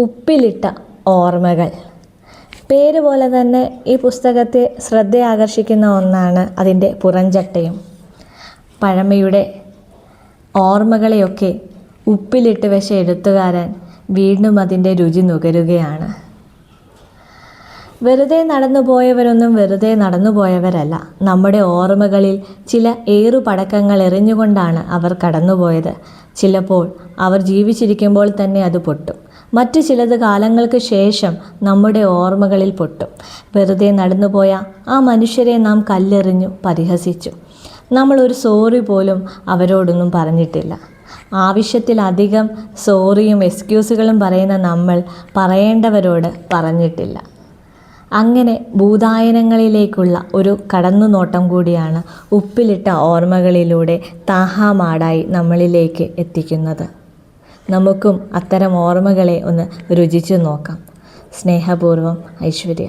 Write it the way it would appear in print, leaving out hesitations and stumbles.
ഉപ്പിലിട്ട ഓർമ്മകൾ. പേര് പോലെ തന്നെ ഈ പുസ്തകത്തെ ശ്രദ്ധയാകർഷിക്കുന്ന ഒന്നാണ് അതിൻ്റെ പുറംചട്ടയും. പഴമയുടെ ഓർമ്മകളെയൊക്കെ ഉപ്പിലിട്ട് വെച്ച എഴുത്തുകാരൻ വീണ്ടും അതിൻ്റെ രുചി നുകരുകയാണ്. വെറുതെ നടന്നുപോയവരൊന്നും വെറുതെ നടന്നുപോയവരല്ല. നമ്മുടെ ഓർമ്മകളിൽ ചില ഏറുപടക്കങ്ങൾ എറിഞ്ഞുകൊണ്ടാണ് അവർ കടന്നുപോയത്. ചിലപ്പോൾ അവർ ജീവിച്ചിരിക്കുമ്പോൾ തന്നെ അത് പൊട്ടും. മറ്റു ചിലത് കാലങ്ങൾക്ക് ശേഷം നമ്മുടെ ഓർമ്മകളിൽ പൊട്ടും. വെറുതെ നടന്നുപോയ ആ മനുഷ്യരെ നാം കല്ലെറിഞ്ഞു പരിഹസിച്ചു. നമ്മൾ ഒരു സോറി പോലും അവരോടൊന്നും പറഞ്ഞിട്ടില്ല. ആവശ്യത്തിലധികം സോറിയും എക്സ്ക്യൂസുകളും പറയുന്ന നമ്മൾ പറയേണ്ടവരോട് പറഞ്ഞിട്ടില്ല. അങ്ങനെ ഭൂതായനങ്ങളിലേക്കുള്ള ഒരു കടന്നുനോട്ടം കൂടിയാണ് ഉപ്പിലിട്ട ഓർമ്മകളിലൂടെ താഹാ മാടായി നമ്മളിലേക്ക് എത്തിക്കുന്നത്. നമുക്കും അത്തരം ഓർമ്മകളെ ഒന്ന് രുചിച്ചു നോക്കാം. സ്നേഹപൂർവ്വം, ഐശ്വര്യ.